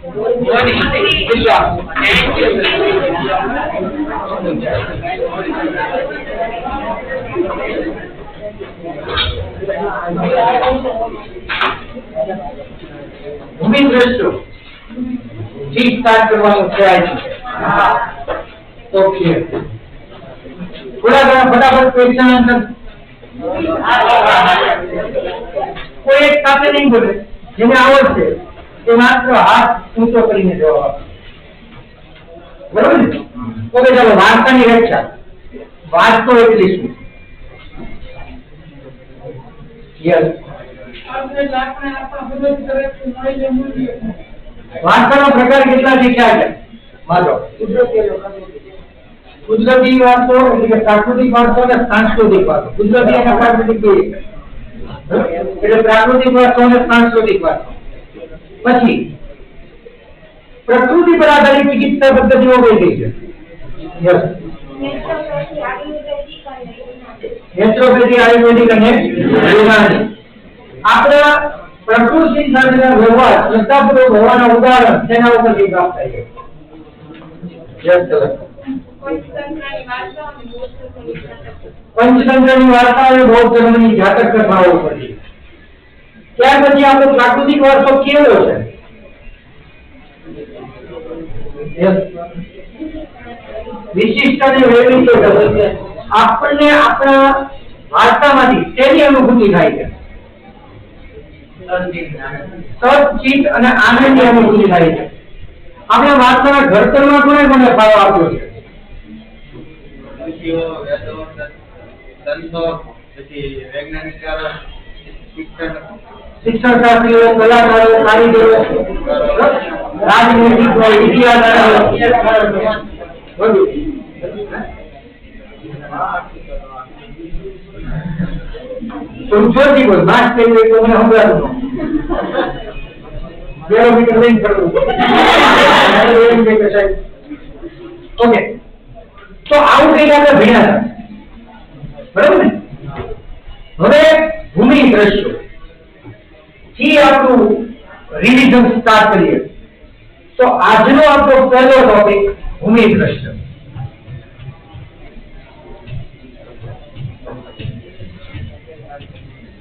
ભૂમિ દ્રશ્યો જી સ્ટાર્ટ કરવાનું છે આજે. ઓકે, થોડા ઘણા ફટાફટ ક્વેશ્ચન આન્સર. કોઈ એક સાથે નહીં બોલે, જેને આવડશે એ માત્ર હાથ ઊંચો કરીને જવાબ આપે. બરોબર ને? ઓકે, ચાલો વાર્તાની વ્યાખ્યા. વાર્તો એટલે શું? યસ, વાર્તાનો પ્રકાર કેટલા શીખ્યા છે? માનો કુદરતી વાર્તો એટલે કે પ્રાકૃતિક વાર્તો અને સાંસ્કૃતિક વાર્તો. કુદરતી અને પ્રાકૃતિક એટલે પ્રાકૃતિક વાર્તો અને સાંસ્કૃતિક વાર્તો. પછી પ્રકૃતિ પર આધારિત ચિકિત્સા પદ્ધતિઓ કઈ કઈ છે? યસ, નેચરોપેથી, આયુર્વેદિક અને યુનાની. આપણા પ્રકૃતિ સાથેના વ્યવહાર શ્રદ્ધાપૂર્વક હોવાના ઉદાહરણ તેના ઉપરથી પ્રાપ્ત થાય છે. યસ, પંચતંત્રની વાર્તા અને બૌદ્ધ ધર્મની જાતક કથાઓ પડી. ત્યાર પછી આપણો પ્રાકૃતિક વારસો કેવો છે? વિશિષ્ટ અને વૈવિધ્ય. આપણને આપણા વાર્તામાંથી તેની અનુભૂતિ થાય છે. સચિત અને આનંદની અનુભૂતિ થાય છે. આપણે વાર્તાના ઘડતરમાં કોને કોને ફાળો આપ્યો છે? શિક્ષણ શાસ્ત્રીઓ, કલાકારો, કારીગરો, રાજનીતિજ્ઞો, ઇતિહાસકારો, જોરથી બોલ, નાશ થઈ ગયો તો મને સંભળાતું બેરોમીટર લઈને ફરવું. ઓકે, તો આવું કંઈક આપણે ભણ્યા હતા, બરાબર ને? હવે ભૂમિ દ્રશ્યો થી આપણું રિવિઝન સ્ટાર્ટ કરીએ. તો આજનો આપણો પહેલો ટોપિક ભૂમિ દ્રશ્ય.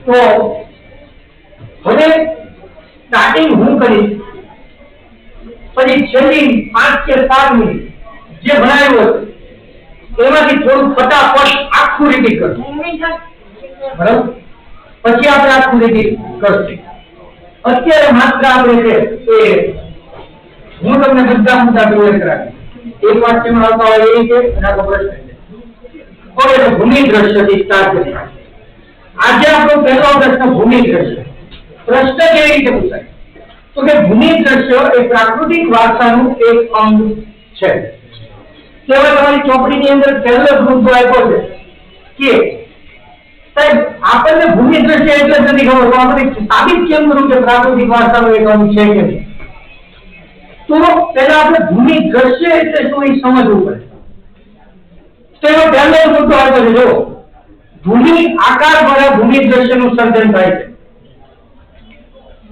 તો હવે સ્ટાર્ટિંગ હું કરીશ, પછી છેલ્લી 5 કે 7 મિનિટ જે ભણાવ્યું હતું એમાંથી થોડું ફટાફટ આખું રિપીટ કરશું, બરાબર? પછી આપણે આખું રિપીટ કરશું. અત્યારે માત્ર આપણે છે એ હું તમને બધા મુદ્દા ક્લિયર કરાવીશ. એક વાક્યમાં આવતા હોય એ રીતે અને આપણો પ્રશ્ન છે. ઓકે, તો ભૂમિ દ્રશ્યથી સ્ટાર્ટ કરીએ. આજે આપણો પહેલો પ્રશ્ન ભૂમિ દ્રશ્ય. પ્રશ્ન કેવી રીતે પૂછાય? તો કે ભૂમિ દ્રશ્ય એ પ્રાકૃતિક વારસાનું એક અંગ છે. કેવળ તમારી ચોપડીની અંદર પહેલો જ મુદ્દો આપ્યો છે કે સાહેબ આપણને ભૂમિ દ્રશ્ય એટલે જ નથી ખબર, તો આપણે સાબિત કેમ કરું કે પ્રાકૃતિક વારસાનું એક અંગ છે કે નહીં? તો પહેલા આપણે ભૂમિ દ્રશ્ય એટલે શું એ સમજવું પડે. તો એનો પહેલો મુદ્દો આપ્યો છે, જો ભૂમિ આકાર દ્વારા ભૂમિ દ્રશ્યનું સર્જન થાય છે.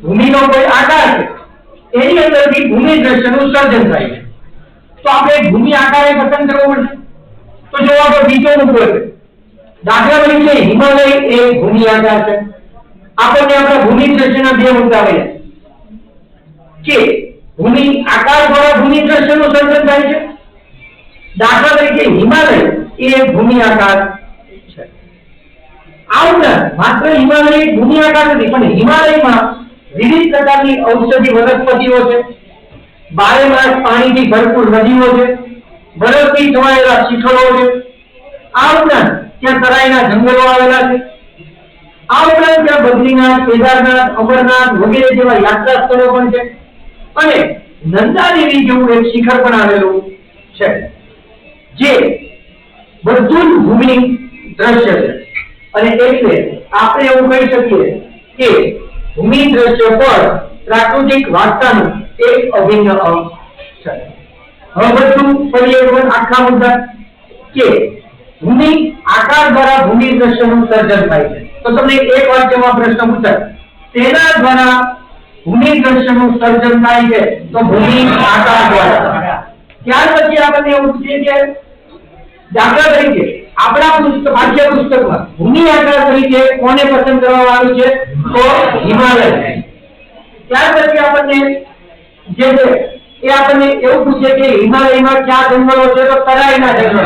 ભૂમિનો કોઈ આકાર છે એની અંદરથી ભૂમિ દ્રશ્યનું સર્જન થાય છે. તો આપણે ભૂમિ આકાર પસંદ કરવો પડશે. તો જો આપણો બીજો મુદ્દો છે, દાખલા તરીકે હિમાલય એ ભૂમિ આકાર છે. આપણને આપણા ભૂમિ દ્રશ્યના બે મુદ્દા મળ્યા કે ભૂમિ આકાર દ્વારા ભૂમિ દ્રશ્યનું સર્જન થાય છે. દાખલા તરીકે હિમાલય એ ભૂમિ આકાર છે. આ માત્ર હિમાલય ભૂમિ આકાર નથી, પણ હિમાલયમાં વિવિધ પ્રકારની ઔષધી વનસ્પતિઓ છે, બારેમાસ પાણીથી ભરપૂર નદીઓ છે, બરફથી છવાયેલા શિખરો છે. આ ઉપરાંત ત્યાં તરાઈના જંગલો આવેલા છે. આ ઉપરાંત ત્યાં બદ્રીનાથ, કેદારનાથ, અમરનાથ વગેરે જેવા યાત્રા સ્થળો પણ છે અને નંદાદેવી જેવું એક શિખર પણ આવેલું છે, જે બધું જ ભૂમિ દ્રશ્ય છે. અને એટલે આપણે એવું કહી શકીએ કે ભૂમિ દ્રશ્ય પર પ્રાકૃતિક વારસાનું એક અભિન્ન અંગ છે. હવે બધું ફરી એકવાર આખા મુદ્દા કે ભૂમિ આકાર દ્વારા ભૂમિ દ્રશ્યનું સર્જન થાય છે. તો તમને એક વાક્યમાં પ્રશ્ન પૂછાય, તેના દ્વારા ભૂમિ દ્રશ્યનું સર્જન થાય છે તો ભૂમિ આકાર દ્વારા. ત્યાર પછી આપણને એવું પૂછે કે દાખલા તરીકે આપણા પાઠ્ય પુસ્તકમાં ભૂમિ આકાર તરીકે કોને પસંદ કરવામાં આવ્યું છે તો હિમાલય. ત્યાર પછી આપણને જે છે એ આપણને એવું પૂછે કે હિમાલયમાં કયા જંગલો છે તો તરાઈના જંગલો.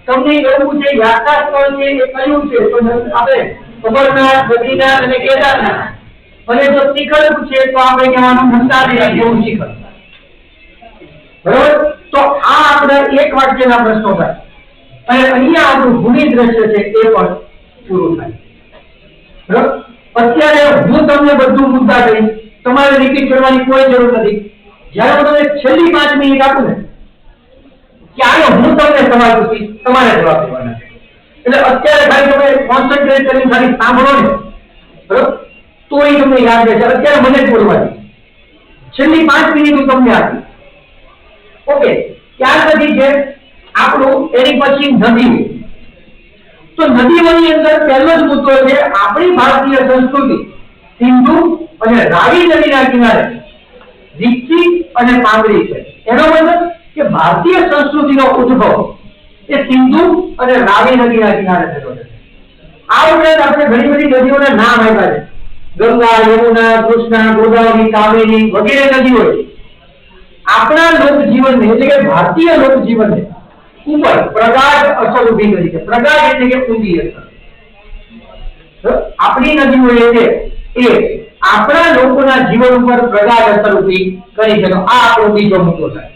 તમને એવું પૂછે યાત્રા સ્થળ છે એ કયું છે તો આપણે અમરનાથ, બદ્રીનાથ અને કેદારનાથ. અને જો શિખર પૂછે તો આપણે કહેવાનું મંદારી જેવું શિખર. બરોબર? તો આ આપણા એક વાક્યના પ્રશ્નો થાય અને અહીંયા આપણું ભૂમિ દ્રશ્ય છે એ પણ પૂરું થાય. બરોબર? અત્યારે હું તમને બધું મુદ્દા કહીશ, તમારે રિપીટ કરવાની કોઈ જરૂર નથી. જ્યારે હું તમને છેલ્લી 5 મિનિટ આપું ને ત્યારે હું તમને સવાલ પૂછીશ, તમારે જવાબ દેવાના છે. એટલે અત્યારે ખાલી તમે કોન્સન્ટ્રેટ કરીને ખાલી સાંભળો ને, બરોબર, તો એ તમને યાદ રહેશે. અત્યારે મને જ બોલવાની છેલ્લી 5 મિનિટ હું તમને આપીશ. ઓકે? ત્યાર પછી છે આપણું એની પછી નદીઓ. તો નદીઓની અંદર પહેલો જ મુદ્દો છે આપણી ભારતીય સંસ્કૃતિ સિંધુ અને રાવી નદીના કિનારે વિકસિત અને પાંગરી છે. એનો મતલબ કે ભારતીય સંસ્કૃતિનો ઉદ્ભવ એ સિંધુ અને રાવી નદીના કિનારે થયો છે. આ ઉપરાંત આપણે ઘણી બધી નદીઓના નામ આપ્યા છે. ગંગા, યમુના, કૃષ્ણા, ગોદાવરી, કાવેરી વગેરે નદીઓ છે. આપણા લોકજીવનને એટલે કે ભારતીય લોકજીવનને ઉપર પ્રગાઢ અસર ઊભી કરી છે. પ્રગાઢ એટલે કે ઊંડી અસર. આપણી નદીઓ છે એ આપણા લોકોના જીવન ઉપર પ્રગાઢ અસર ઊભી કરી છે. તો આ આપણો બીજો મુદ્દો થાય.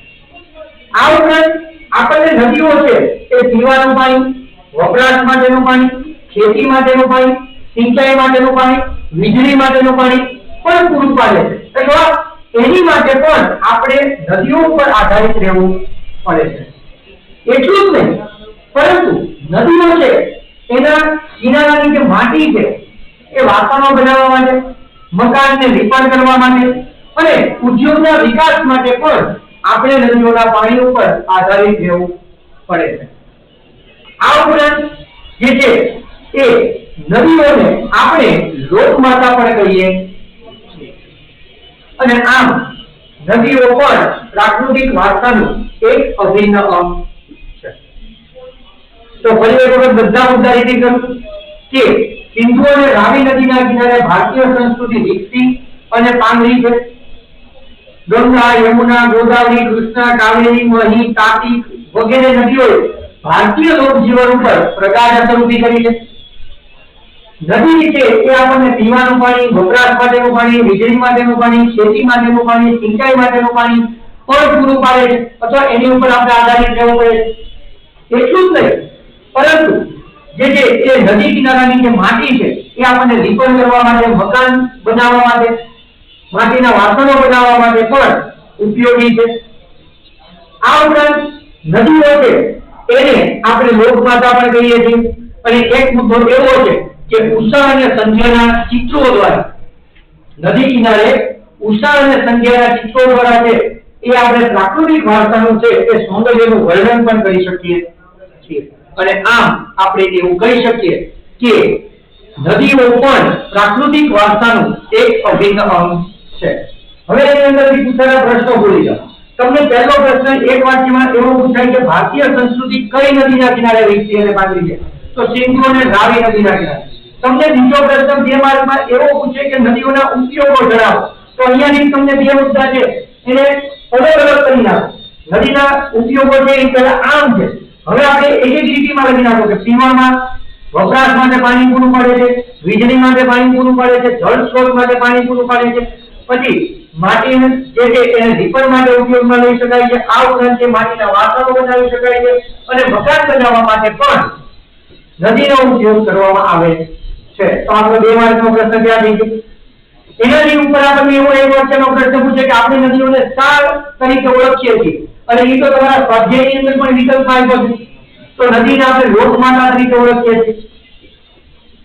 આ ઉપરાંત આપણને નદીઓ છે એ પીવાનું પાણી, વપરાશ માટેનું પાણી, ખેતી માટેનું પાણી, સિંચાઈ માટેનું પાણી, વીજળી માટેનું પાણી પણ પૂરું પાડે છે. એટલે એની માટે પણ આપણે નદીઓ ઉપર આધારિત રહેવું પડે છે. એટલું જ નહીં, પરંતુ નદીઓ છે એના કિનારાની જે માટી છે એ વાસણો બનાવવા માટે, મકાનને લીપણ કરવા માટે અને ઉદ્યોગના વિકાસ માટે પણ આપણે નદીઓના પાણી ઉપર આધારિત રહેવું પડે છે. આ ઉપરાંત જે છે એ નદીઓને આપણે લોકમાતા પણ કહીએ છીએ. અને આમ નદીઓ પણ પ્રાકૃતિક વારસાનું એક અભિન્ન અંગ છે. તો ફરી એક વખત બધા મુદ્દા રીતિ કરું કે સિંધુ અને રાવી નદીના કિનારે ભારતીય સંસ્કૃતિ વિકસી અને પાંગરી છે. ગંગા, યમુના, ગોદાવરી, કૃષ્ણા, કાવેરી, મહી, તાપી વગેરે નદીઓએ ભારતીય લોકજીવન ઉપર પ્રગાઢ અસર ઊભી કરી છે. નદી છે એ આપણને પીવાનું પાણી, વપરાશ માટેનું પાણી, વીજળી માટેનું પાણી, ખેતી માટેનું પાણી, સિંચાઈ માટેનું પાણી પણ પૂરું પાડે છે અથવા એની ઉપર આપણે આધારિત રહેવું પડે છે. એટલું જ નહીં, પરંતુ જે એ નદી કિનારાની જે માટી છે એ આપણને લીપણ કરવા માટે, મકાન બનાવવા માટે, માટીના વાસણો બનાવવા માટે પણ ઉપયોગી છે. આ ઉપરાંત નદીઓ છે એને આપણે લોકમાતા પણ કહીએ છીએ. અને એક મુદ્દો એવો છે કે ઉષા અને સંધ્યાના ચિત્રો દ્વારા નદી કિનારે ઉષા અને સંધ્યાના ચિત્રો દ્વારા છે એ આપણે પ્રાકૃતિક વારસાનું છે એ સૌંદર્યનું વર્ણન પણ કરી શકીએ છીએ. અને આમ આપણે એવું કહી શકીએ કે નદીઓ પણ પ્રાકૃતિક વારસાનું એક અભિન્ન અંગ છે. હવે એની અંદરથી પૂછાયેલા પ્રશ્નો ભૂલી જાઓ. તમને પહેલો પ્રશ્ન એક વાક્યમાં એવો પૂછાય કે ભારતીય સંસ્કૃતિ કઈ નદીના કિનારે વિકસી અને પાંગરી છે તો સિંધુ અને રાવી નદીના કિનારે. તમને બીજો પ્રશ્ન 2 માર્કમાં એવો પૂછે કે નદીઓના ઉપયોગો જણાવો તો અહીંયાથી તમને 2 મુદ્દા છે એને અલગ અલગ કરી નાખો. નદીના ઉપયોગો છે એ પહેલા આમ છે. હવે આપણે એક એક રીતિમાં લખી નાખો કે પીવામાં, વપરાશ માટે પાણી પૂરું પાડે છે, વીજળી માટે પાણી પૂરું પાડે છે, જળ સ્ત્રોત માટે પાણી પૂરું પાડે છે, પછી માટીને જે છે એને લીપણ માટે ઉપયોગમાં લઈ શકાય છે. આ ઉપરાંત જે માટીના વાસણો બનાવી શકાય છે અને મકાન બનાવવા માટે પણ નદીનો ઉપયોગ કરવામાં આવે છે. તો આપણો 2 માર્કનો પ્રશ્ન ક્યાં થઈ ગયો? એનાથી ઉપર આપણને એવો એક વાક્યનો પ્રશ્ન પૂછે કે આપણે નદીઓને શા તરીકે ઓળખીએ છીએ અને એ તો તમારા સ્વાધ્યાયની અંદર પણ વિકલ્પ આપ્યો છે. તો નદીને આપણે લોકમાતા તરીકે ઓળખીએ છીએ.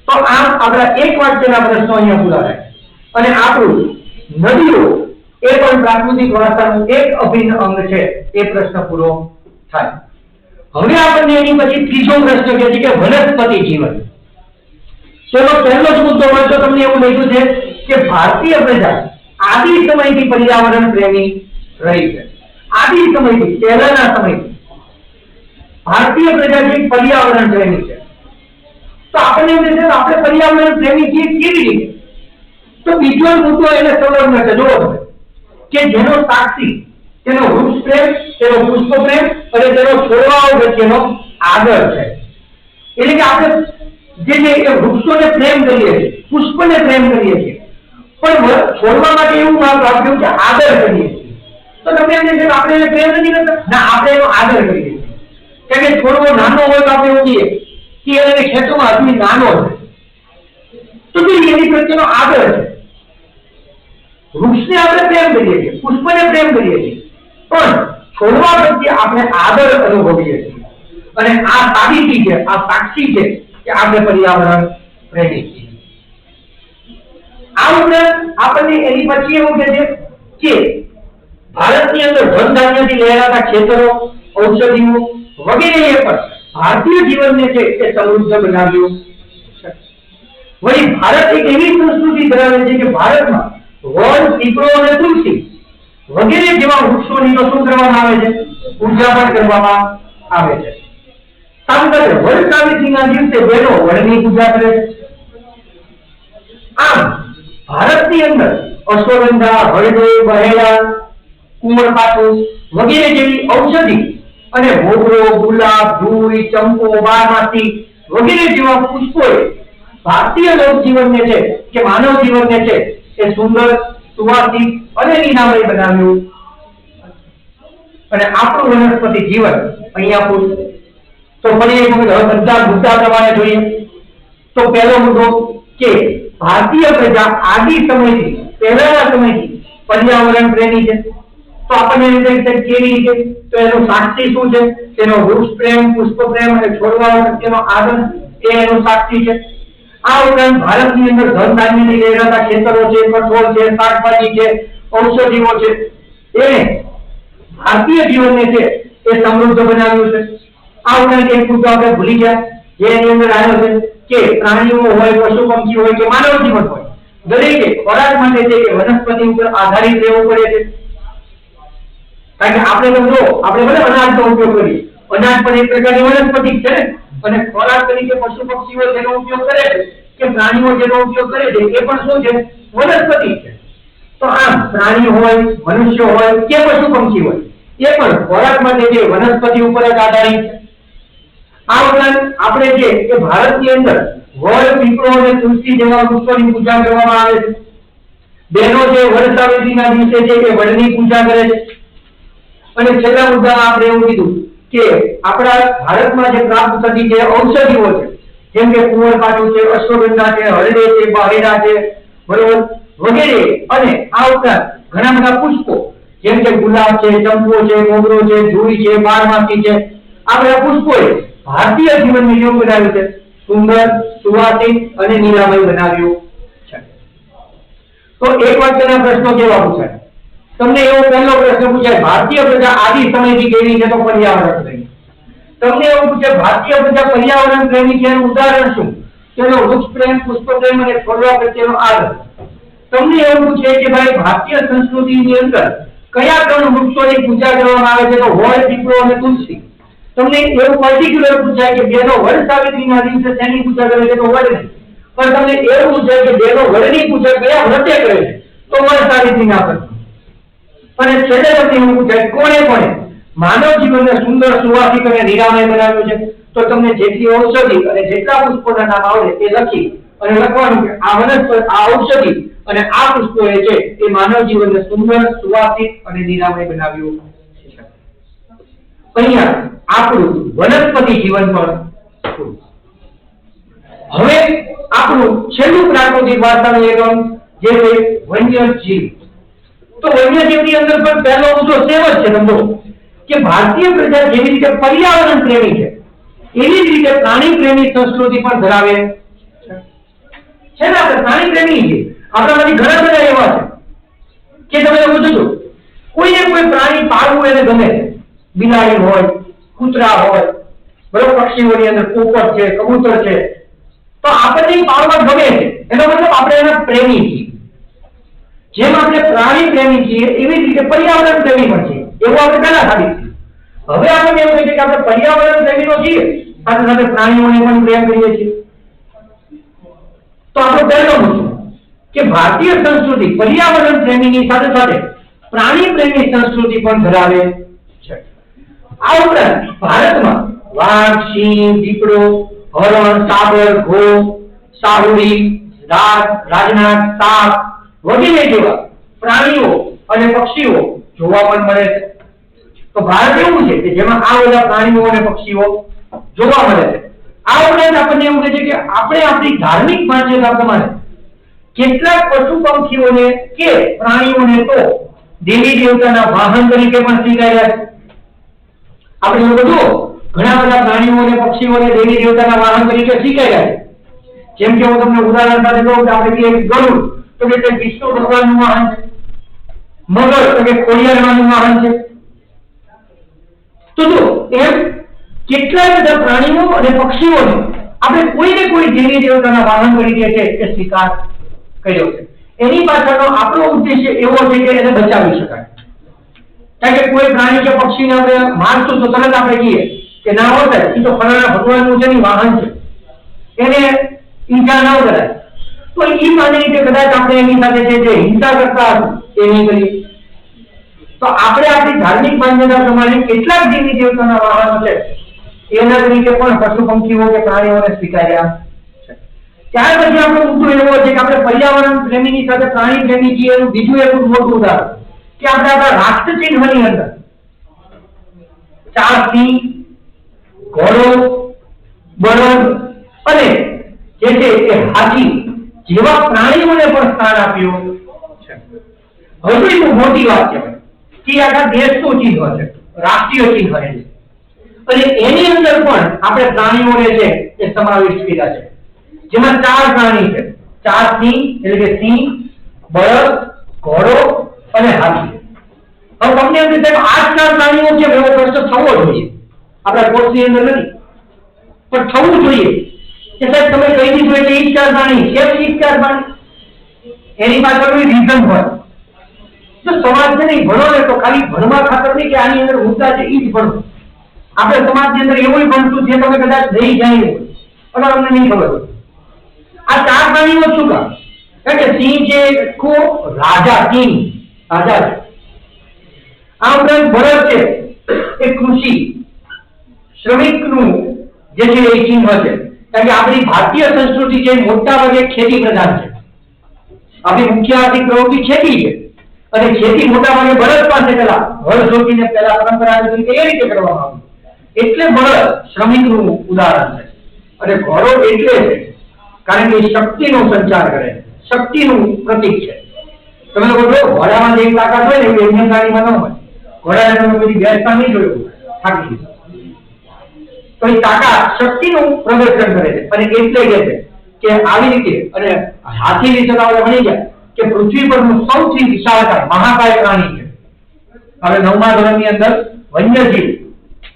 તો આમ આપણા એક વાક્યના પ્રશ્નો અહીંયા પૂરા થાય અને આપણું નદીઓ એ પણ પ્રાકૃતિક વારસાનું એક અભિન્ન અંગ છે એ પ્રશ્ન પૂરો થાય. હવે આપણને એની પછી ત્રીજો પ્રશ્ન કહે છે કે વનસ્પતિ જીવન. ચલો પહેલો જ મુદ્દો વાંચો. તમને એવું લાગ્યું છે કે ભારતીય પ્રજા આદિ સમયથી પર્યાવરણ પ્રેમી રહી છે। આદિ સમયથી, પહેલાના સમયથી ભારતીય પ્રજા જે પર્યાવરણ પ્રેમી છે। તો આપણને એમ છે આપણે પર્યાવરણ પ્રેમી છીએ કેવી રીતે? તો બીજો મુદ્દો એને સમજવાનો છે। જુઓ તમે કે જેનો સાક્ષી તેનો વૃક્ષ પ્રેમ, તેનો પુષ્પ પ્રેમ અને તેનો છોડવાઓ પ્રત્યેનો આદર છે। એટલે કે આપણે જે વૃક્ષોને પ્રેમ કરીએ છીએ, પુષ્પને પ્રેમ કરીએ છીએ, પણ છોડવા માટે એવું આપ્યું કે આદર કરીએ છીએ। તો તમે એમ કહે આપણે એને પ્રેમ નથી કરતા? ના, આપણે એનો આદર કરીએ છીએ। કારણ કે છોડવો નાનો હોય તો આપણે એવું કહીએ કે એને ખેતરમાં હજુ નાનો છે, તો એની પ્રત્યેનો આદર છે। વૃક્ષને આપણે પ્રેમ કરીએ છીએ, પુષ્પને પ્રેમ કરીએ છીએ, પણ છોડવા પ્રત્યે આપણે આદર અનુભવીએ છીએ। અને આ સાબિતી છે, આ સાક્ષી છે કે આપણે પર્યાવરણ પ્રેમી છીએ। આ ઉપરાંત આપણને એની પછી એવું કહે છે કે ભારતની અંદર ધન ધાન્યથી લહેરાતા ખેતરો, ઔષધિઓ વગેરેએ પણ ભારતીય જીવનને છે એ સમૃદ્ધ બનાવ્યું છે। વળી ભારત એક એવી સંસ્કૃતિ ધરાવે છે કે ભારતમાં વડ, પીપળો અને તુલસી વગેરે જેવા વૃક્ષોની તો શું કરવામાં આવે છે? પૂજા પણ કરવામાં આવે છે। સાથે વડ સાવિત્રીના દિવસે બહેનો વડની પૂજા કરે છે। આમ ભારતની અંદર અશ્વગંધા, હળદર, બહેડા, કુંવરપાઠું વગેરે જેવી ઔષધિ અને મોગરો, ગુલાબ, જુઈ, ચંપો, બારમાસી વગેરે જેવા પુષ્પોએ ભારતીય લોકજીવનને છે કે માનવ જીવનને છે એ સુંદર, સુવાસિક અને નિરામય બનાવ્યું। અને આપણું વનસ્પતિ જીવન અહીંયા પૂરું। તો ફરી એક વખત હવે બધા મુદ્દા પ્રમાણે જોઈએ તો પહેલો મુદ્દો કે ભારતીય પ્રજા આદિ સમયથી, પહેલાના સમયથી પર્યાવરણ પ્રેમી છે। તો આપણને એમ થાય કે કેવી રીતે? તો એનો સાક્ષી શું છે? તેનો વૃક્ષ પ્રેમ, પુષ્પ પ્રેમ અને છોડવાઓ પ્રત્યેનો આદર એ એનો સાક્ષી છે। આ ઉપરાંત ભારતની અંદર ધન ધાન્યથી લહેરાતા ખેતરો છે, કઠોળ છે, શાકભાજી છે, ઔષધિઓ છે, એને ભારતીય જીવનને છે એ સમૃદ્ધ બનાવ્યું છે। આ ઉપરાંત એક મુદ્દો આપણે ભૂલી ગયા, જેની અંદર આવ્યો છે કે પ્રાણીઓ હોય, પશુ પક્ષી હોય કે માનવ જીવન હોય, દરેકે ખોરાક માટે છે કે વનસ્પતિ ઉપર આધારિત રહેવું પડે છે। કારણ કે આપણે તો જો આપણે ભલે અનાજનો ઉપયોગ કરીએ, અનાજ પણ એક પ્રકારની વનસ્પતિ છે અને ખોરાક તરીકે પશુ પક્ષીઓ જેનો ઉપયોગ કરે છે કે પ્રાણીઓ જેનો ઉપયોગ કરે છે એ પણ શું છે? વનસ્પતિ છે। તો આમ પ્રાણી હોય, મનુષ્ય હોય કે પશુ પક્ષી હોય, એ પણ ખોરાક માટે જે વનસ્પતિ ઉપર જ આધારિત છે। આ ઉપરાંત આપણે જે કે ભારતની અંદર વડ, પીપળો અને તુલસી જેવા વૃક્ષોની પૂજા કરવામાં આવે છે। બહેનો જે વડ સાવિત્રીના દિવસે છે એ વડની પૂજા કરે છે। અને છેલ્લા મુદ્દામાં આપણે એવું કીધું કે આપણા ભારતમાં જે પ્રાપ્ત થતી જે ઔષધિઓ છે, જેમ કે કુંવરપાઠું છે, અશ્વગંધા છે, હળદર છે, બહેડા છે, બરોબર વગેરે, અને આ ઉપરાંત ઘણા બધા પુષ્પો જેમ કે ગુલાબ છે, ચંપો છે, મોગરો છે, જુઈ છે, બારમાસી છે, આ બધા પુષ્પોએ ભારતીય જીવનને કેવું બનાવ્યું છે? સુંદર, સુવાસિક અને નિરામય બનાવ્યું છે। તો એક વાક્યના પ્રશ્નો કેવા પૂછાય? તમને એવો પહેલો પ્રશ્ન પૂછાય, ભારતીય પ્રજા આદિ સમયથી કેવી છે? તો પર્યાવરણ પ્રેમી। તમને એવું પૂછે ભારતીય પ્રજા પર્યાવરણ પ્રેમી છે, એનું ઉદાહરણ શું? તેનો વૃક્ષ પ્રેમ, પુષ્પ પ્રેમ અને છોડવા પ્રત્યેનો આદર। તમને એવું પૂછે કે ભાઈ ભારતીય સંસ્કૃતિની અંદર કયા ત્રણ વૃક્ષોની પૂજા કરવામાં આવે છે? તો વડ, પીપળો અને તુલસી। તમને એવું પર્ટિક્યુલર પૂછાય કે બેનો વડ સાવિત્રીના દિવસે શેની પૂજા કરે છે? તો વડની। પણ તમને એવું પૂછાય કે બેનો વડની પૂજા કયા વ્રતે કરે છે? તો વડ સાવિત્રીના વ્રતે। અને છેલ્લે તમને એવું પૂછાય કોણે માનવ જીવનને સુંદર, સુવાસિક અને નિરામય બનાવ્યું છે? તો તમને જેટલી ઔષધિ અને જેટલા પુષ્પોના નામ આવડે તે લખી અને લખવાનું કે આ વનસ્પતિ, આ ઔષધિ અને આ પુષ્પો છે એ માનવ જીવનને સુંદર, સુવાસિક અને નિરામય બનાવ્યું છે। અહીંયા આપણું વનસ્પતિ જીવન પણ પૂરું। હવે આપણું છેલ્લું પ્રાકૃતિક વારસાનું એકમ જે છે વન્યજીવ। તો વન્યજીવની અંદર પણ પહેલો મુદ્દો સેમ જ છે। સમજો કે ભારતીય પ્રજા જેવી રીતે પર્યાવરણ પ્રેમી છે, એવી જ રીતે પ્રાણી પ્રેમી સંસ્કૃતિ પણ ધરાવે છે ને? આપણે પ્રાણી પ્રેમી છીએ। આપણામાંથી ઘણા બધા એવા છે કે તમે પૂછો કોઈને કોઈ પ્રાણી પાળવું એને ગમે છે। બિલાડી હોય, કૂતરા હોય, બરોબર, પક્ષીઓની અંદર પોપટ છે, કબૂતર છે, તો આપણને પાળવા ગમે છે, એનો મતલબ આપણે એના પ્રેમી છીએ। જેમ આપણે પ્રાણી પ્રેમી છીએ એવી જ રીતે પર્યાવરણ પ્રેમી પણ છીએ, એવું આપણે પહેલા સાબિત કર્યું. હવે આપણને એવું કહે છે કે આપણે પર્યાવરણ પ્રેમીઓ છીએ, સાથે સાથે પ્રાણીઓને પણ પ્રેમ કરીએ છીએ. તો આપણો પહેલો મુદ્દો કે ભારતીય સંસ્કૃતિ પર્યાવરણ પ્રેમીની સાથે સાથે પ્રાણી પ્રેમી સંસ્કૃતિ પણ ધરાવે છે. આ ઉપરાંત ભારતમાં વાઘ, સિંહ, દીપડો, હરણ, સાબર, ઘોડ, સાહુડી, રાજનાગ, સાપ વગેરે જેવા પ્રાણીઓ અને પક્ષીઓ જોવા પણ મળે છે. તો ભારત એવું છે કે જેમાં આ બધા પ્રાણીઓ અને પક્ષીઓ જોવા મળે છે. આ ઉપરાંત આપણને એવું કહે છે કે આપણે આપણી ધાર્મિક માન્યતા પ્રમાણે કેટલાક પશુ પંખીઓને કે પ્રાણીઓને તો દેવી દેવતાના વાહન તરીકે પણ સ્વીકાર્યા છે. આપણે એવું બધું ઘણા બધા પ્રાણીઓ અને પક્ષીઓને દેવી દેવતાના વાહન તરીકે સ્વીકાર્યા છે. જેમ કે હું તમને ઉદાહરણ સાથે કહું કે આપણે કહીએ ગરુડ તો કે તે વિષ્ણુ ભગવાનનું વાહન છે. મગર તો કે ખોડિયારમાંનું વાહન છે. તો જો એમ કેટલા બધા પ્રાણીઓ અને પક્ષીઓને આપણે કોઈને કોઈ દેવી દેવતાના વાહન તરીકે છે એ સ્વીકાર કર્યો છે. એની પાછળનો આપણો ઉદ્દેશ્ય એવો છે કે એને બચાવી શકાય. કારણ કે કોઈ પ્રાણી કે પક્ષીને આપણે મારશું તો તરત આપણે કહીએ કે ના હોતા એ તો ફલાણા ભગવાનનું જેની વાહન છે, એને ઈજા ન કરાય. તો એ માની કે કદાચ આપણે એની સાથે જે હિંસા કરતા હતું એ નહીં કરીએ. તો આપણે આપણી ધાર્મિક માન્યતા પ્રમાણે કેટલાક દેવી દેવતાના વાહનો છે એના તરીકે પણ પશુ પંખીઓ કે પ્રાણીઓને સ્વીકાર્યા છે. ત્યાર પછી આપણો મુદ્દો એવો છે કે આપણે પર્યાવરણ પ્રેમીની સાથે પ્રાણી પ્રેમી છીએ એનું બીજું એક મોટું ઉદાહરણ કે આપણે આપણા રાષ્ટ્ર ચિહ્નની અંદર 4 સિંહ, ઘોડો, બળદ અને જે છે એ હાથી જેવા પ્રાણીઓને પણ સ્થાન આપ્યું છે. હવે તો મોટી વાત છે કે આખા દેશનું ચિહ્ન છે, રાષ્ટ્રીય ચિહ્ન છે અને એની અંદર પણ આપણે પ્રાણીઓને છે એ સમાવિષ્ટ કર્યા છે. જેમાં 4 પ્રાણી છે, 4 સિંહ એટલે કે સિંહ, બળદ, ઘોડો અને હાથી. હવે તમને એમ કે આ 4 પ્રાણીઓ છે એવો પ્રશ્ન થવો જોઈએ, આપણા કોર્સની અંદર નથી પણ થવું જોઈએ કે સાહેબ તમે કહી દીધું એટલે ઈ 4 પ્રાણી કેમ ઈ 4 પ્રાણી? એની પાછળ રીઝન હોય. તો સમાજ છે નહીં ભણો ને તો ખાલી ભણવા ખાતર નહીં કે આની અંદર મુદ્દા છે ઈ જ ભણો. આપણે સમાજની અંદર એવું ભણતું જે તમે કદાચ નહીં જાણ્યું હોય અને તમને નહીં ખબર હોય. આ 4 પ્રાણીઓ શું કામ? કારણ કે સિંહ છે આખો રાજા, કિંગ રાજા છે. આ ઉપરાંત બળદ છે એ કૃષિ શ્રમિકનું જે છે એ ચિહ્ન છે. કારણ કે આપણી ભારતીય સંસ્કૃતિ જે મોટા ભાગે ખેતી પ્રધાન છે. આપણી મુખ્ય આર્થિક પ્રવૃત્તિ ખેતી છે અને ખેતી મોટા ભાગે બળદ પાસે પેલા હળ જોતીને પેલા પરંપરાગત રીતે એ રીતે કરવામાં આવી. એટલે બળદ શ્રમિકનું ઉદાહરણ છે અને ઘોડો એટલે છે કારણ કે શક્તિનો સંચાર કરે, શક્તિનું પ્રતીક છે. તમે લોકો જો ઘોડામાં જે તાકાત હોય ને એ ઇન્ડિયન ગાડીમાં ન હોય. ઘોડાને તમે બધી બેસતા નહીં જોયું થાકી તો એ તાકાત શક્તિનું પ્રદર્શન કરે છે અને એટલે કહે છે કે આવી રીતે અને હાથી વિશે આપણે ભણી ગયા કે પૃથ્વી પરનું સૌથી વિશાળકાય મહાકાય પ્રાણી છે. હવે 9મા ધોરણની અંદર વન્યજીવ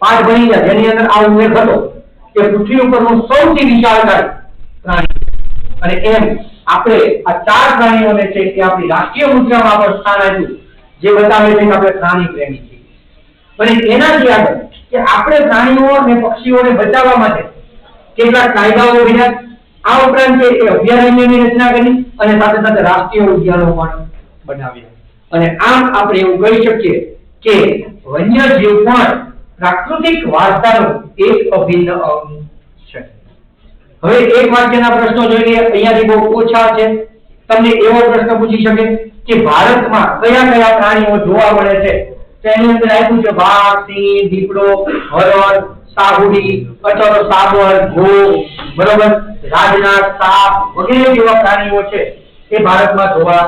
પાઠ ભણી ગયા જેની અંદર આ ઉલ્લેખ હતો કે પૃથ્વી ઉપરનું સૌથી વિશાળકાય પ્રાણી અને એમ આપણે આ 4 પ્રાણીઓને છે કે આપણી રાષ્ટ્રીય મુદ્રામાં આપણે સ્થાન આપ્યું જે બતાવે છે કે આપણે પ્રાણી પ્રેમી છીએ. અને એનાથી આગળ કે આપણે પ્રાણીઓ અને પક્ષીઓને બચાવવા માટે કેટલાક કાયદાઓ બન્યા. આ ઉપરાંત એ અભયારણ્યની રચના કરી અને સાથે સાથે રાષ્ટ્રીય ઉદ્યાનો પણ બનાવ્યા. અને આમ આપણે એવું કહી શકીએ કે વન્યજીવ પણ પ્રાકૃતિક વારસાનું એક અભિન્ન અંગ છે. હવે એક વાક્યના પ્રશ્નો જોઈએ, અહીંયાથી બહુ ઓછા છે. તમને એવો પ્રશ્ન પૂછી શકે કે ભારતમાં કયા કયા પ્રાણીઓ જોવા મળે છે? તો એની અંદર આપ્યું છે વાઘ, સિંહ, દીપડો, હરણ, સાહુડી અથવા તો સાબર, ઘોડ, બરોબર, રાજનાગ, સાપ વગેરે જેવા પ્રાણીઓ છે એ ભારતમાં જોવા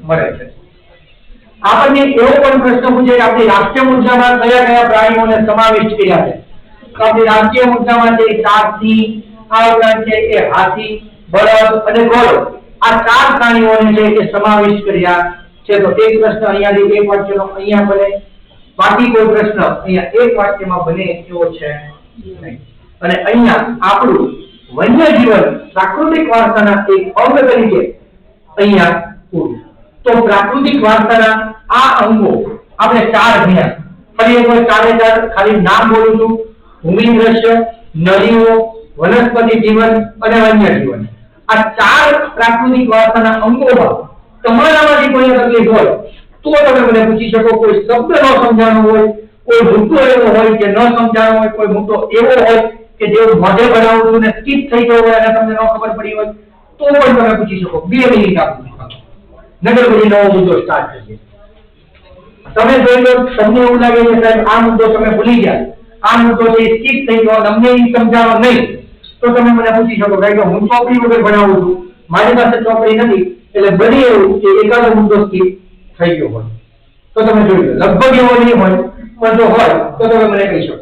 મળે છે. આપણને એવો પણ પ્રશ્ન પૂછે કે આપણી રાષ્ટ્રીય મુદ્રામાં કયા કયા પ્રાણીઓને સમાવિષ્ટ કર્યા છે? તો આપણી રાષ્ટ્રીય મુદ્રામાં છે 4 સિંહ, આ ઉપરાંત છે એ હાથી, બળદ અને ઘોડો. આ 4 પ્રાણીઓને છે એ સમાવિષ્ટ કર્યા છે. તો એક પ્રશ્ન અહીંયાથી એક વાક્યનો અહીંયા બને, બાકી કોઈ પ્રશ્ન અહીંયા એક વાક્યમાં બને એવો છે નહીં. અને અહીંયા આપણું વન્ય જીવન પ્રાકૃતિક વારસાના એક અંગ તરીકે અહીંયા પૂરું. તો પ્રાકૃતિક વારસાના આ અંગો આપણે 4 ભણ્યા. ફરી એકવાર 4 ખાલી નામ બોલું છું. ભૂમિ દ્રશ્ય, નદીઓ, વનસ્પતિ જીવન અને વન્ય જીવન. આ 4 પ્રાકૃતિક વારસાના અંગોમાં તમારામાંથી કોઈને તકલીફ હોય તો તમે મને પૂછી શકો. કોઈ શબ્દ ન સમજાણો હોય, કોઈ મુદ્દો એવો હોય કે ન સમજાણો હોય, કોઈ મુદ્દો એવો હોય કે જે મોઢે બનાવું છું ને સ્કીપ થઈ ગયો હોય અને તમને ન ખબર પડી હોય તો પણ તમે પૂછી શકો. 2 મિનિટ આપું છું, નગર પછી નવો મુદ્દો સ્ટાર્ટ કરીએ. તમે જોઈ લો, તમને એવું લાગે કે સાહેબ આ મુદ્દો તમે ભૂલી ગયા, આ મુદ્દો છે સ્કીપ થઈ ગયો, અમને એ સમજાવો નહીં, તો તમે મને પૂછી શકો. કારણ કે હું ચોપડી વગર ભણાવું છું, મારી પાસે ચોપડી નથી, એટલે બની એવું કે એકાદો મુદ્દો સ્કીપ થઈ ગયો હોય તો તમે જોઈ લો. લગભગ એવો નહીં હોય, પણ જો હોય તો તમે મને કહી શકો.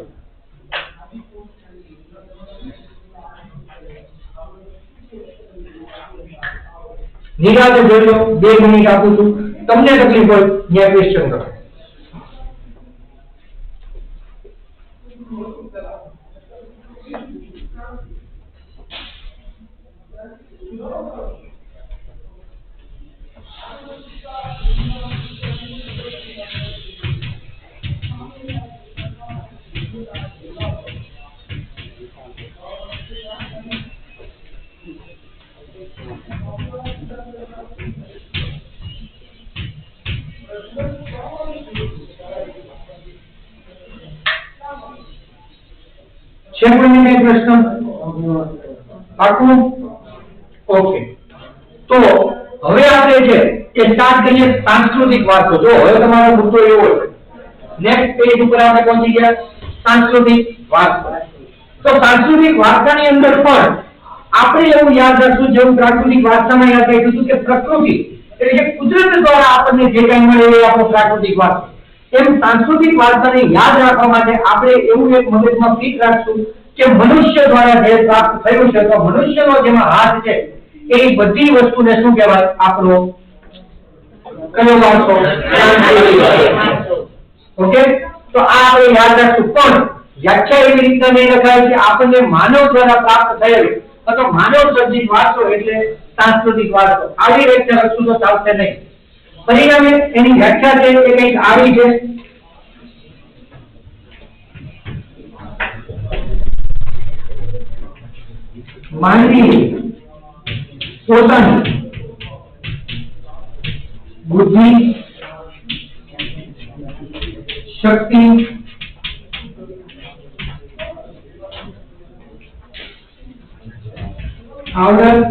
નિરાતે જોઈ લો, 2 મિનિટ આપું છું. તમને તકલીફ હોય ત્યાં ક્વેશ્ચન કરો. છે કોઈને કઈ પ્રશ્ન? પાકું? ઓકે. તો હવે આપણે છે એ સ્ટાર્ટ કરીએ સાંસ્કૃતિક વારસો. જો હવે તમારો મુદ્દો એવો છે, નેક્સ્ટ પેજ ઉપર આપણે પહોંચી ગયા સાંસ્કૃતિક વારસો. તો સાંસ્કૃતિક વારસાની અંદર પણ આપણે એવું યાદ રાખશું, જેવું પ્રાકૃતિક વારસામાં યાદ રાખ્યું કે પ્રકૃતિ એટલે કે કુદરત દ્વારા આપણને જે કંઈ મળે એ આપણો પ્રાકૃતિક વારસો. એમ સાંસ્કૃતિક વારસાને યાદ રાખવા માટે આપણે એવું એક મગજમાં ફિટ રાખશું કે મનુષ્ય દ્વારા જે પ્રાપ્ત થયું છે, તો મનુષ્યનો જેમાં હાથ છે એ બધી વસ્તુને શું કહેવાય? આપણો કયો વારસો? ઓકે. તો આ આપણે યાદ રાખશું. પણ વ્યાખ્યા એવી રીતના નહીં લખાય કે આપણને માનવ દ્વારા પ્રાપ્ત થયેલ અથવા માનવ સર્જિત વારસો એટલે સાંસ્કૃતિક વારસો. આવી વ્યાખ્યા લખશું તો ચાલશે નહીં. પરિણામે એની વ્યાખ્યા છે એ કંઈક આવી છે. માનવી પોતાની બુદ્ધિ, શક્તિ, આવડત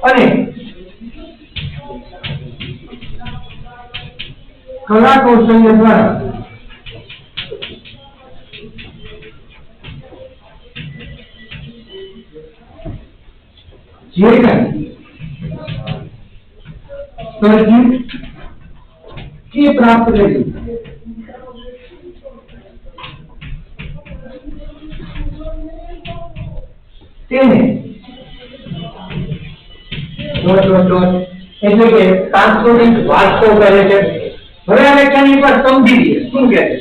અને કલા કૌશલ્ય દ્વારા જે કંઈ સર્જ્યું કે પ્રાપ્ત કર્યું તેને એટલે કે સાંસ્કૃતિક વારસો કહે છે. હવે આ વ્યાખ્યાની પર સમજી લઈએ શું કહે છે.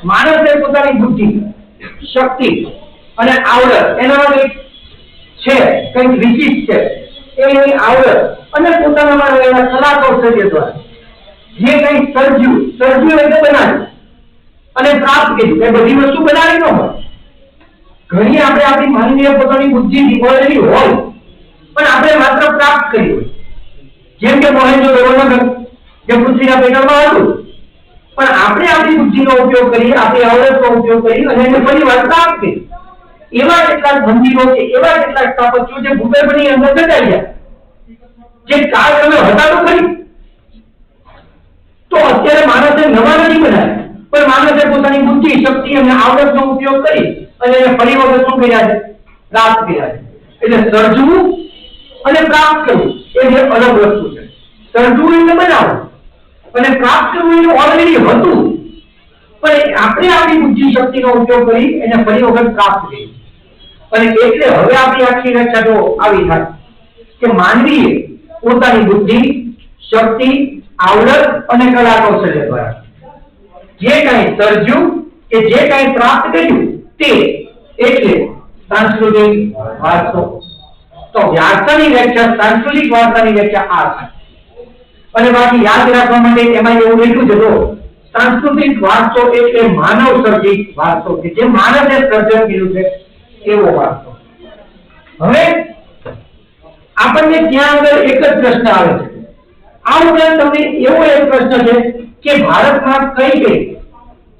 માણસે પોતાની બુદ્ધિ, શક્તિ અને આવડત એના છે કંઈક વિશિષ્ટ છે, એની આવડત અને પોતાનામાં રહેલા કલા કૌશલ્ય દ્વારા જે કંઈ સર્જ્યું એટલે બનાવ્યું અને પ્રાપ્ત કર્યું. એ બધી વસ્તુ બનાવી ન હોય. ઘણી આપણે આપણી માનવીય પોતાની બુદ્ધિ મળેલી હોય પણ આપણે માત્ર પ્રાપ્ત કરી હોય. જેમ કે મોહેન્જો-દડો નગર જે પૃથ્વીના પેટર્નમાં હતું, પણ આપણે આપણી બુદ્ધિનો ઉપયોગ કરી, આપણી આવડતનો ઉપયોગ કરી અને એને ફરી વાર પ્રાપ્ત કરી. એવા કેટલાક મંદિરો છે, એવા કેટલાક સ્થાપત્યો જે ભૂગર્ભની અંદર દટાઈ ગયા, જે કાળક્રમે હતા તો ખરી. તો અત્યારે માણસે નવા નથી બનાવ્યા, પણ માણસે પોતાની બુદ્ધિ, શક્તિ અને આવડતનો ઉપયોગ કરી અને એને ફરી વખત શું કર્યા છે? પ્રાપ્ત કર્યા છે. એટલે સર્જવું અને પ્રાપ્ત કરવું એ બે અલગ વસ્તુ છે. સર્જવું એટલે બનાવવું અને પ્રાપ્ત કરવું એટલે ઓલરેડી હતું, પણ આપણે આપણી બુદ્ધિ શક્તિનો ઉપયોગ કરી એને ફરી વખત પ્રાપ્ત કરી. અને એટલે હવે આપણી આખી વ્યાખ્યા જો આવી થાય કે માનવીએ પોતાની બુદ્ધિ, શક્તિ, આવડત અને કલા કૌશલ્ય દ્વારા જે કંઈ સર્જ્યું કે જે કંઈ પ્રાપ્ત કર્યું તે એટલે સાંસ્કૃતિક વારસો. તો વારસાની વ્યાખ્યા, સાંસ્કૃતિક વારસાની વ્યાખ્યા આ થાય. અને બાકી યાદ રાખવા માટે એમાં એવું એટલું જ હતો, સાંસ્કૃતિક વારસો એટલે માનવ સર્જિત વારસો કે જે માનવે સર્જન કર્યું છે એવો વારસો. હવે આપણને ત્યાં આગળ એક જ પ્રશ્ન આવે છે. આ ઉપરાંત તમને એવો એક પ્રશ્ન છે કે ભારતમાં કઈ કઈ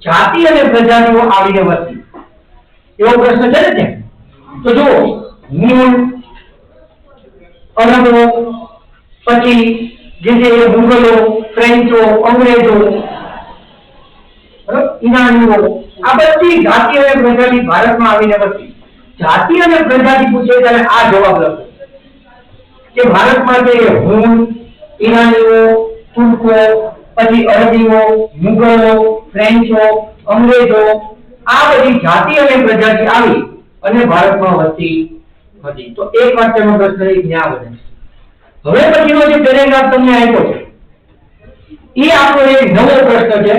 જાતિ અને પ્રજાતિઓ આવીને વસી, એવો પ્રશ્ન છે ને ત્યાં. તો જુઓ, મૂળ, અરબો, પછી જે છે એ મુગલો, ફ્રેન્ચો, અંગ્રેજો, ઈરાનીઓ, આ બધી જાતિ અને પ્રજાતિ ભારતમાં આવીને વસી. જાતિ અને પ્રજાતિ પૂછે ત્યારે આ જવાબ લખો કે ભારતમાં જે હું, ઈરાનીઓ, તુર્કો, પછી અરબીઓ, મુગલો, ફ્રેન્ચો, અંગ્રેજો, આ બધી જાતિ અને પ્રજાતિ આવી અને ભારતમાં વસી હતી. તો એક વાક્યનો પ્રશ્ન ત્યાં બને. હવે પછીનો જે પેરેગ્રાફ તમને આપ્યો છે એ આપણો એક નવો પ્રશ્ન છે.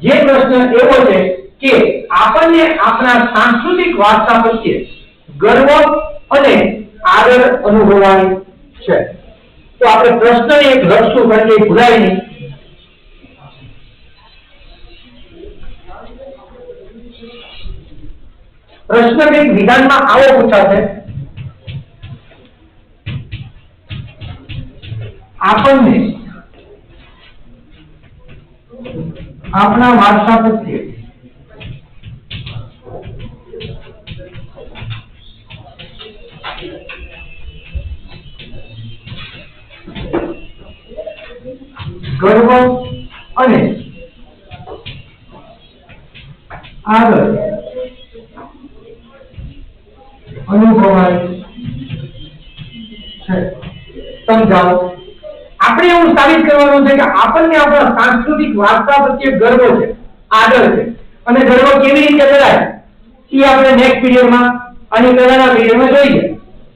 જે પ્રશ્ન એવો છે કે આપણને આપણા સાંસ્કૃતિક વારસા પ્રત્યે ગર્વ અને આદર અનુભવાય છે. તો આપણે પ્રશ્ન એક લખશું કારણ કે ભૂલાય નહીં. પ્રશ્ન કંઈક વિધાનમાં આવો પૂછાશે, આપણને આપણા વારસા પ્રત્યે ગર્વ અને આદર અનુભવાય છે. સમજાવો. આપણે એવું સાબિત કરવાનું છે કે આપણને આપણા સાંસ્કૃતિક વારસા પ્રત્યે ગર્વ છે, આદર છે. અને ગર્વ કેવી રીતે કરાય એ આપણે નેક્સ્ટ પીરિયડમાં અને પહેલાના પીરિયડમાં જોઈએ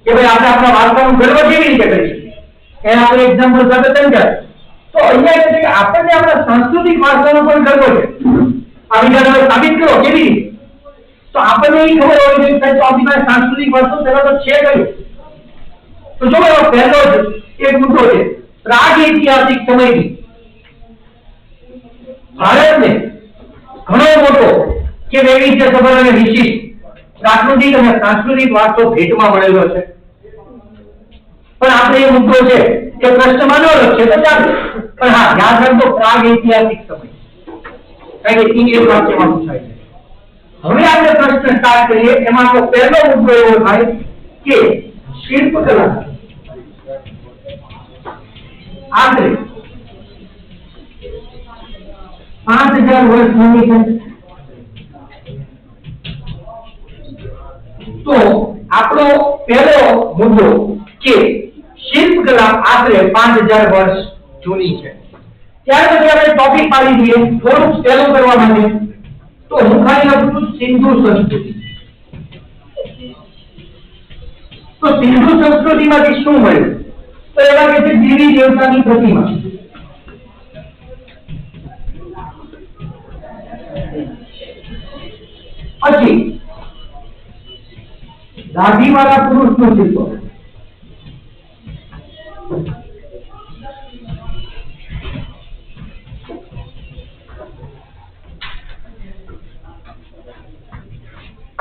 કે ભાઈ આપણે આપણા વારસાનો ગર્વ કેવી રીતે કરી શકીએ. એને આપણે એક્ઝામ્પલ સાથે સમજાય. તો અહીંયા કહે છે કે આપણને આપણા સાંસ્કૃતિક વારસાનો પણ ગર્વ છે. આ વિધાન સાબિત કરો કેવી રીતે. તો આપણને એ ખબર હોય છે કે આપણી પાસે સાંસ્કૃતિક વારસો પહેલા તો છે કયો. તો જો પહેલો જ એક મુદ્દો છે પ્રાગ ઐતિહાસિક સમયથી ભારતને ઘણો મોટો કે વૈવિધ્યસભર અને વિશિષ્ટ પ્રાકૃતિક અને સાંસ્કૃતિક વારસો ભેટમાં મળેલો છે. પણ આપણે એ મુદ્દો છે કે પ્રશ્નમાં ન લખશે તો ચાલે, પણ હા યાદ રાખજો પ્રાગ ઐતિહાસિક સમય, કારણ કે એ વાક્યમાં પૂછાય છે. હવે આપણે પ્રશ્ન સ્ટાર્ટ કરીએ. એમાં આપણો પહેલો મુદ્દો એવો થાય કે શિલ્પકલા આશરે 5000 વર્ષ જૂની છે. તો આપણો પહેલો મુદ્દો કે શિલ્પકલા આશરે 5000 વર્ષ જૂની છે. ત્યાર પછી આપણે ટોપિક પાડી દઈએ થોડુંક સહેલું કરવા માટે. તો હું ખાલી લખું છું સિંધુ સંસ્કૃતિ. તો સિંધુ સંસ્કૃતિમાંથી શું મળ્યું? તો એવા કે છે દેવી દેવતાની પ્રતિમા, પછી દાઢીવાળા પુરુષનું શિલ્પ,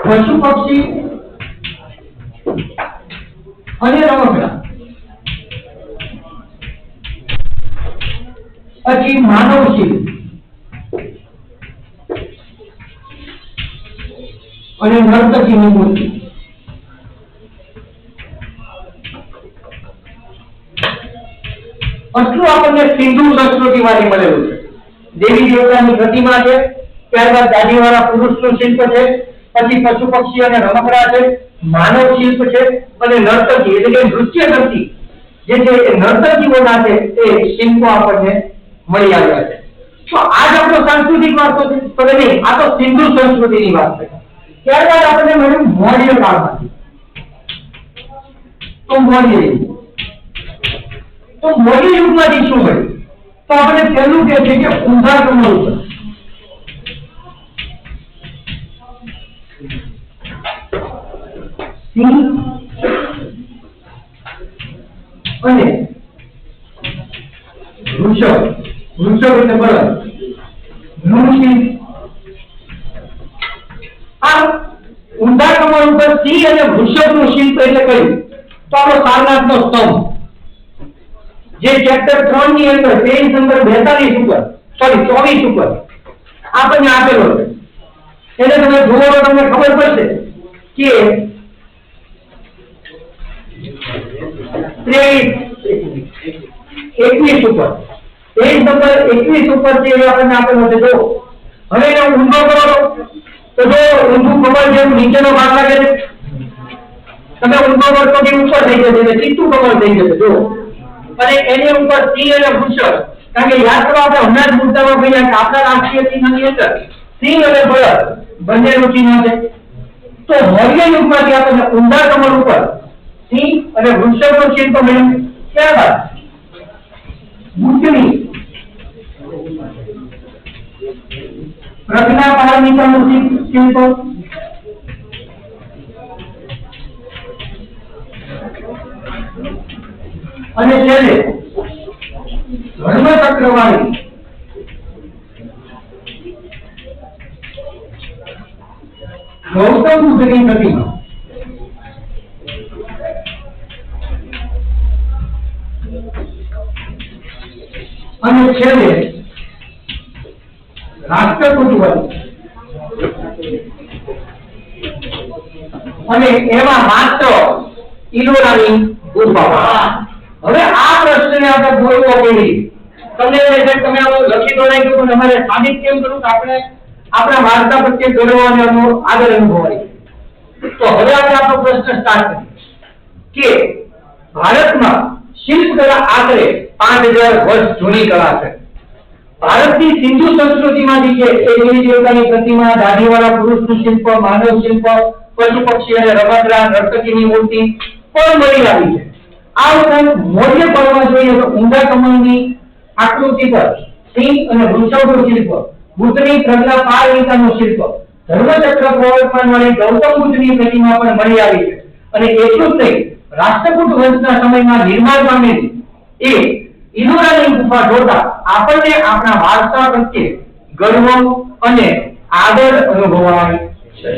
પશુ પક્ષી અને રમકડા, પછી માનવ શિલ્પ અને નર્તકીની મૂર્તિ. આટલું આપણને સિંધુ સંસ્કૃતિ માંથી મળેલું છે. દેવી દેવતાની પ્રતિમા છે, ત્યારબાદ દાઢીવાળા પુરુષનું શિલ્પ છે, પછી પશુ પક્ષી અને રમકડા છે, માનવ શિલ્પ છે અને નર્તકી એટલે કે નૃત્ય કરતી જે છે એ નર્તકીઓના છે એ શિલ્પો આપણને મળી આવ્યા છે. તો આજ આપણો સાંસ્કૃતિક વારસો છે. તો નહીં, આ તો સિંધુ સંસ્કૃતિની વાત છે. ત્યારબાદ આપણને મળ્યું મૌર્ય કાળમાંથી. તો મૌર્ય યુગ. તો મૌર્ય યુગમાંથી શું મળ્યું? તો આપણે પહેલું કહે છે કે ઊંધા કમળ ઉપર એટલે બળદ, નું આ ઊંડા કમળ ઉપર સિંહ અને વૃષભનું શિલ્પ એટલે કયું? તો આપણો સારનાથનો સ્તંભ, જે ચેપ્ટર 3 ની અંદર પેજ નંબર 42 ઉપર, સોરી 24 ઉપર આપણને આપેલો છે. એને તમે જુઓ તો તમને ખબર પડશે કે 21 ઉપર, પેજ નંબર 21 ઉપર જે આપણને આપેલો છે. જો હવે એને ઊંધો કરો તો જો ઊંધું કમળ જેવું નીચેનો ભાગ લાગે છે, તમે ઊંધો કરો તો ઉપર થઈ જશે એટલે સીધું કમળ થઈ જશે. જો અને એની ઉપર સિંહ અને વૃષભ, કારણ કે યાદ કરો આપણે હમણાં જ મુદ્દામાં કહ્યા કે આપણા રાષ્ટ્રીય ચિહ્નની અંદર સિંહ અને બળદ બંનેનું ચિહ્ન છે. તો મૌર્ય યુગમાંથી આપણને ઊંડા કમળ ઉપર સિંહ અને વૃષભનું ચિહ્ન મળ્યું. ત્યારબાદ બુદ્ધની પ્રજ્ઞા પારમિતાનું ચિહ્ન, અને છેલ્લે ધર્મચક્રવાળી ગૌતમ બુદ્ધની પ્રતિમા. અને છેલ્લે રાષ્ટ્રકૂટ વન, અને એમાં માત્ર ઈલોરાની ગુફા. હવે આ પ્રશ્નને આપણે બોલવો કેવી? તમને એમ છે તમે આવો લખી તો નાખ્યું, પણ અમારે સાબિત કેમ કરું કે આપણે આપણા વાર્તા પ્રત્યે ગર્વ અને આદર અનુભવાય. તો હવે આપણે આપણો પ્રશ્ન સ્ટાર્ટ કરીએ કે ભારતમાં શિલ્પકલા આશરે 5000 વર્ષ જૂની કલા છે. ભારતની સિંધુ સંસ્કૃતિમાંથી છે એ દેવી દેવતાની પ્રતિમા, દાઢીવાળા પુરુષનું શિલ્પ, માનવ શિલ્પ, પશુ પક્ષી અને રમકડા, નર્તકીની મૂર્તિ પણ મળી આવી છે. આ ઉપરાંત મૌર્ય પર્વમાં જોઈએ તો ઊંડા કમળની આકૃતિ પર સિંહ અને વૃષભનું શિલ્પ, બુદ્ધની પ્રજ્ઞા પારમિતાનું શિલ્પ, ધર્મચક્ર પ્રવર્તમાનવાળી ગૌતમ બુદ્ધની પ્રતિમા પણ મળી આવી છે. અને એટલું જ નહીં, રાષ્ટ્રકૂટ વંશના સમયમાં નિર્માણ પામેલી એ ઈલોરાની ગુફા જોતા આપણને આપણા વારસા પ્રત્યે ગર્વ અને આદર અનુભવાય છે.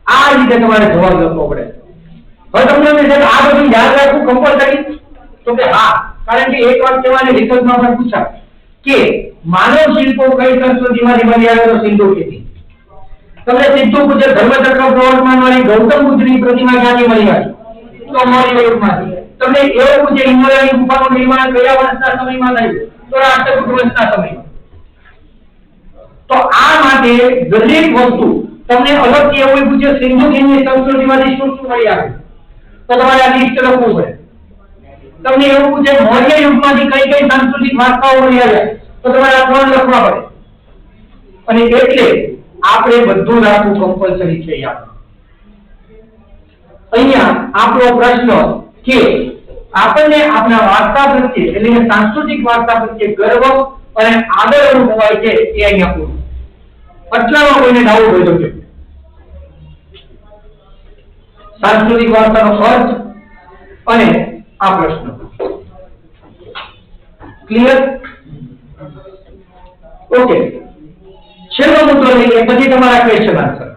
આ રીતે તમારે જવાબ લખવો પડે. હવે તમને આ બધું યાદ રાખવું કમ્પલસરી? તો કે હા, કારણ કે એક વાક્યમાં અને વિકલ્પમાં પણ પૂછાય કે માનવ શિલ્પો કઈ સંસ્કૃતિમાંથી મળી આવે તો સિંધુ ખીણથી. તમને સીધું પૂછે ધર્મચક્ર પ્રવર્તમાનવાળી ગૌતમ બુદ્ધની પ્રતિમા ક્યાંથી મળી આવી તો મૌર્ય યુગમાંથી. તમને એવું પૂછે ઈલોરાની ગુફાનું નિર્માણ કયા વર્ષના સમયમાં થયું તો રાષ્ટ્રકૂટ વંશના સમયમાં. તો આ માટે દરેક વસ્તુ તમને અલગથી એવું પૂછે સિંધુ ખીણની સંસ્કૃતિમાંથી શું શું મળી આવે તો તમારે આ લિસ્ટ લખવું પડે. તમને એવું પૂછે મૌર્ય યુગમાંથી કઈ કઈ સાંસ્કૃતિક વારસાઓ મળી આવ્યા તો તમારે આ 3 લખવા પડે. અને એટલે આપણે બધું રાખવું કમ્પલસરી છે. અહીંયા આપણો પ્રશ્ન કે આપણને આપણા વારસા પ્રત્યે એટલે સાંસ્કૃતિક વારસા પ્રત્યે ગર્વ અને આદર અનુભવાય છે એ અહીંયા પૂરું. આટલામાં કોઈને ડાઉટ હોય તો કે સાંસ્કૃતિક વારસાનો અર્થ અને આ પ્રશ્ન ક્લિયર? ઓકે, છેલ્લો મુદ્દો લઈએ પછી તમારા ક્વેશ્ચન આન્સર.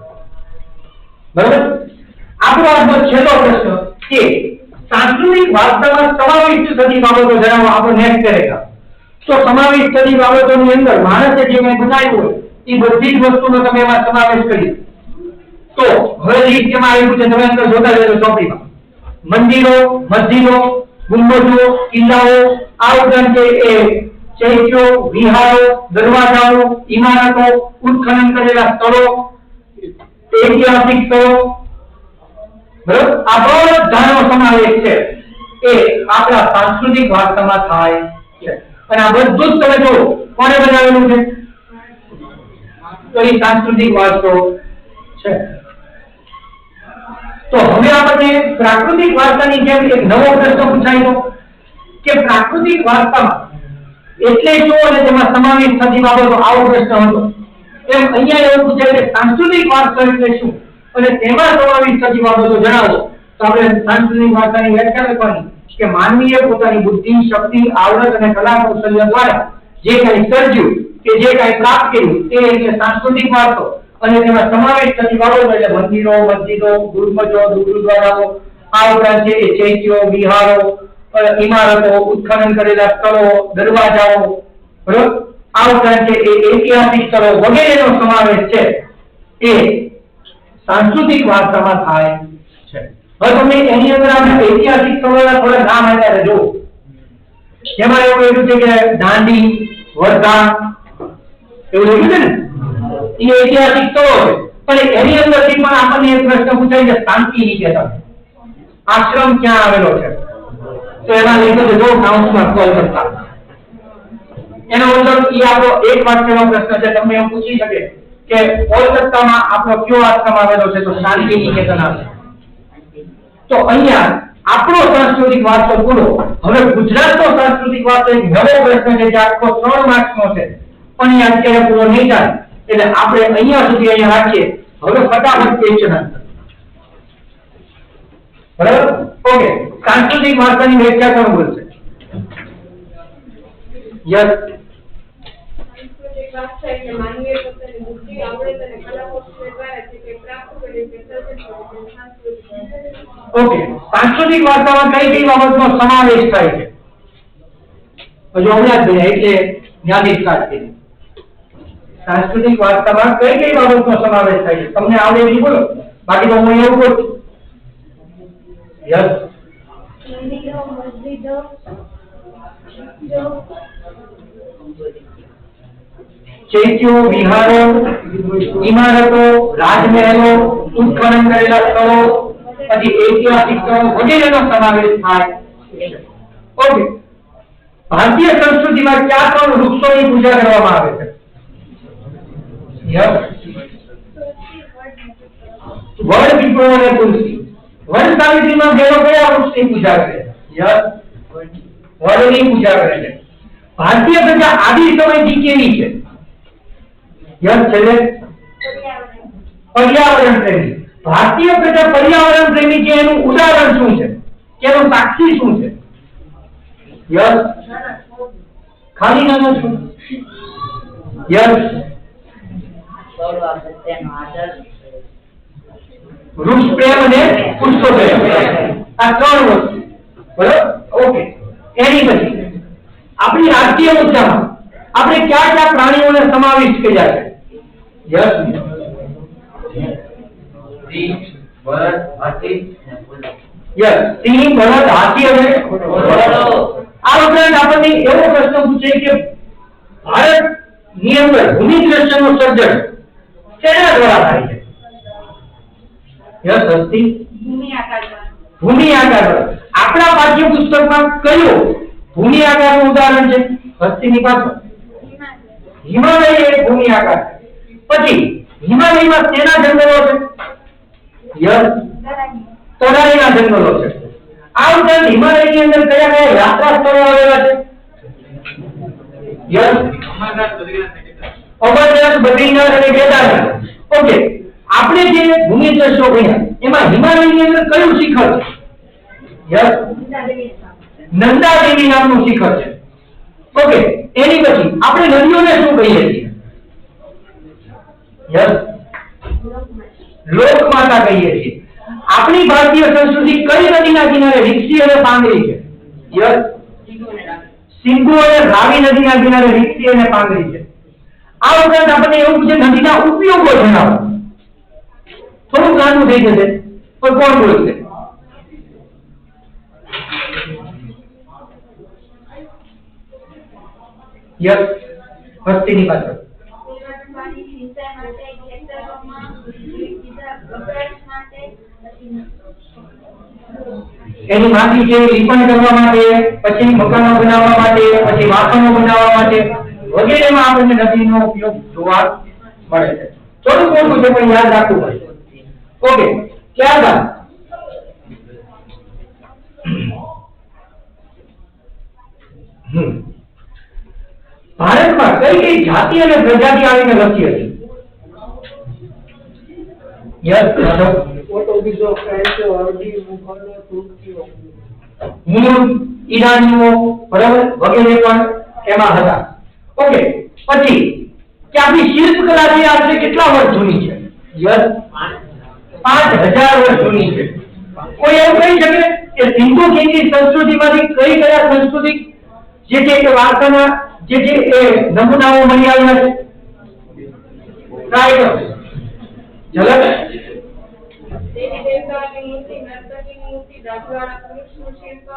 બરાબર? આપણો આજનો છેલ્લો પ્રશ્ન કે सांस्कृतिक वास्तवમાં સમાવિષ્ટ થતી બાબતો જણાવો. આપણો નેક્સ્ટ કરેગા. તો સમાવિષ્ટ થતી બાબતોની અંદર માણસે જે કંઈ બનાવ્યું હોય એ બધી જ વસ્તુનો તમે એમાં સમાવેશ કરી. તો હવે લિસ્ટમાં આવ્યું છે, તમે અંદર જોતા રહેજો ચોપડીમાં. મંદિરો, મસ્જિદો, ગુંબજો, કિલ્લાઓ, આ ઉપરાંત છે એ ચૈત્યો, વિહારો, દરવાજાઓ, ઇમારતો, ઉત્ખનન કરેલા સ્થળો, ઐતિહાસિક સ્થળો, બરાબર, આ બધાનો સમાવેશ છે એ આપણા સાંસ્કૃતિક વારસામાં થાય છે. અને આ બધું જ તમે જો કોણે બનાવેલું છે તો એ સાંસ્કૃતિક વારસો છે. તો હવે આપણને પ્રાકૃતિક વારસાની જેમ એક નવો પ્રશ્ન પૂછાયો કે પ્રાકૃતિક વારસામાં એટલે શું અને તેમાં સમાવેશ થતી બાબતો, આવો પ્રશ્ન હતો. એમ અહીંયા એવું પૂછાય કે સાંસ્કૃતિક વારસો એટલે શું અને તેમાં સમાવેશ થતી બાબતો જણાવો. તો આપણે સાંસ્કૃતિક વારસાની વ્યાખ્યા લખવાની, કે માનવીએ પોતાની બુદ્ધિ, શક્તિ, આવડત અને કલા કૌશલ્ય દ્વારા જે કંઈ સર્જ્યું કે જે કંઈ પ્રાપ્ત કર્યું તે એટલે સાંસ્કૃતિક વારસો અને તેમાં સમાવેશ થતી બાબતો એટલે મંદિરો, મસ્જિદો, ગુરુમજો, ગુરુદ્વારાઓ, આ ઉપરાંત છે એ ચૈત્યો, વિહારો, ઇમારતો, ઉત્ખનન કરેલા સ્થળો, દરવાજાઓ, બરોબર, આ ઉપરાંત છે એ ઐતિહાસિક સ્થળો વગેરેનો સમાવેશ છે એ સાંસ્કૃતિક વારસામાં થાય છે. હવે તમે એની અંદર આપણે ઐતિહાસિક સ્થળોના થોડા નામ આપ્યા છે. જો એમાં એવું એવું છે કે દાંડી, વર્ધા, એવું લખ્યું છે ને, એ ઐતિહાસિક સ્થળો છે. પણ એની અંદરથી પણ આપણને એક પ્રશ્ન પૂછાય કે શાંતિ નિકેતન આશ્રમ ક્યાં આવેલો છે? તો એમાં લખ્યું છે જો કાઉન્સમાં કોલ કરતા એનો મતલબ એ આપણો એક વાક્યનો પ્રશ્ન છે. તમને એવું પૂછી શકે કે કોલકાતામાં આપણો કયો આશ્રમ આવેલો છે? તો શાંતિ નિકેતન આવે. તો અહીંયા આપણો સાંસ્કૃતિક વારસો પૂરો. હવે ગુજરાતનો સાંસ્કૃતિક વારસો એક નવો પ્રશ્ન છે જે આખો 3 માર્ક્સનો છે, પણ એ અત્યારે પૂરો નહીં થાય એટલે આપણે અહીંયા સુધી અહીંયા રાખીએ. હવે ફટાફટ ક્વેશ્ચન આન્સર. બરાબર? ઓકે, સાંસ્કૃતિક વારસાની વ્યાખ્યા કોણ બોલશે? યસ. ઓકે, સાંસ્કૃતિક વારસામાં કઈ કઈ બાબતનો સમાવેશ થાય છે? જો હમણાં જ એટલે જ્ઞાની સ્ટાર્ટ કરી. સાંસ્કૃતિક વારસામાં કઈ કઈ બાબતનો સમાવેશ થાય છે? તમને આવડે એવી બોલો, બાકી તો હું એવું બોલું. યસ. ચૈત્યો, વિહારો, ઇમારતો, રાજમહેલો, ઉત્ખનન કરેલા સ્થળો, પછી ઐતિહાસિક સ્થળો વગેરેનો સમાવેશ થાય છે. ઓકે, ભારતીય સંસ્કૃતિમાં કયા 3 વૃક્ષોની પૂજા કરવામાં આવે છે? યસ. વડ, પીપળો અને તુલસી. વડ સાવિત્રીમાં બેનો કયા વૃક્ષની પૂજા કરે? યસ, વડની પૂજા કરે છે. ભારતીય પ્રજા આદિ સમયથી કેવી છે? યસ. છેલ્લે પર્યાવરણ પ્રેમી. ભારતીય પ્રજા પર્યાવરણ પ્રેમી છે એનું ઉદાહરણ શું છે? કે એનો સાક્ષી શું છે? યસ. ખાલી નાનો છું. યસ. વૃક્ષ પ્રેમ અને પુષ્પ પ્રેમ, આ 3 વસ્તુ. બરાબર? ઓકે, એની પછી આપણી રાષ્ટ્રીય મુદ્દામાં આપણે કયા કયા પ્રાણીઓને સમાવિષ્ટ કર્યા છે? યસ. સિંહ, બળદ, હાથી. યસ, સિંહ, બળદ, હાથી અને ઘોડો. આ ઉપરાંત આપણને એવો પ્રશ્ન પૂછે કે ભારતની અંદર ભૂમિ દ્રશ્યનું સર્જન શેના દ્વારા થાય છે? યસ. હસ્તી, ભૂમિ આકાર. આપણા પાઠ્યપુસ્તકમાં કયું ભૂમિ આકારનું ઉદાહરણ છે? હસ્તીની પાછળ હિમાલય એક ભૂમિ આકાર છે. પછી હિમાલયમાં શેના જંગલો છે? યસ. તરાઈના જંગલો છે. આ ઉપરાંત હિમાલયની અંદર કયા કયા યાત્રા સ્થળો આવેલા છે? યસ. અમરનાથ, બદ્રીનાથ અને કેદારનાથ. ઓકે, આપણે જે ભૂમિ દ્રશ્યો ભણ્યા એમાં હિમાલયની અંદર કયું શિખર છે? યસ. નંદા દેવી નામનું શિખર છે. ઓકે, એની પછી આપણે નદીઓને શું કહીએ છીએ? યસ. લોકમાતા કહીએ છીએ. આપણી ભારતીય સંસ્કૃતિ કઈ નદીના કિનારે વિકસી અને પાંગરી છે? યસ. સિંધુ અને રાવી નદીના કિનારે વિકસી અને પાંગરી છે. આ ઉપરાંત આપણને એવું પૂછે નદીના ઉપયોગો જણાવો. થોડું નાનું થઈ જશે પણ કોણ બોલશે? યસ. વસ્તીની પાછળ એની માટી છે લીપણ કરવા માટે, પછી મકાનો બનાવવા માટે, પછી વાસણો બનાવવા માટે વગેરેમાં આપણને નદીનો ઉપયોગ જોવા મળે છે. થોડું મોટું છે પણ યાદ રાખવું પડે. ઓકે, ત્યારબાદ ભારતમાં કઈ કઈ જાતિ અને પ્રજાતિ આવીને વસી હતી? યસ. મૂળ ઈરાનીઓ બરાબર વગેરે પણ એમાં હતા. ઓકે, પછી કે આપણી શિલ્પકલા છે આજે કેટલા વર્ષ જૂની છે? યસ, 5000 વર્ષ જૂની છે. કોઈ એવું કહી શકે કે સિંધુ ખીણની સંસ્કૃતિમાંથી કઈ કયા સંસ્કૃતિ જે છે એ વારસાના જે છે એ નમૂનાઓ મળી આવ્યા છે? ટ્રાય કરો. ઝલક. દેવી દેવતાની મૂર્તિ, નર્તકીની મૂર્તિ, દાઢીવાળા પુરુષનું શિલ્પ,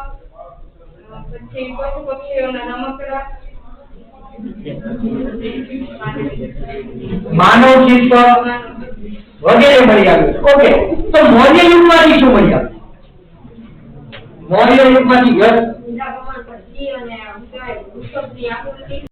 પછી પશુ પક્ષીઓના રમકડા, માનવ શિલ્પ વગેરે મળી આવ્યું છે. ઓકે, તો મૌર્ય યુગમાંથી શું મળી આવ્યું? મૌર્ય યુગમાંથી યસ, અને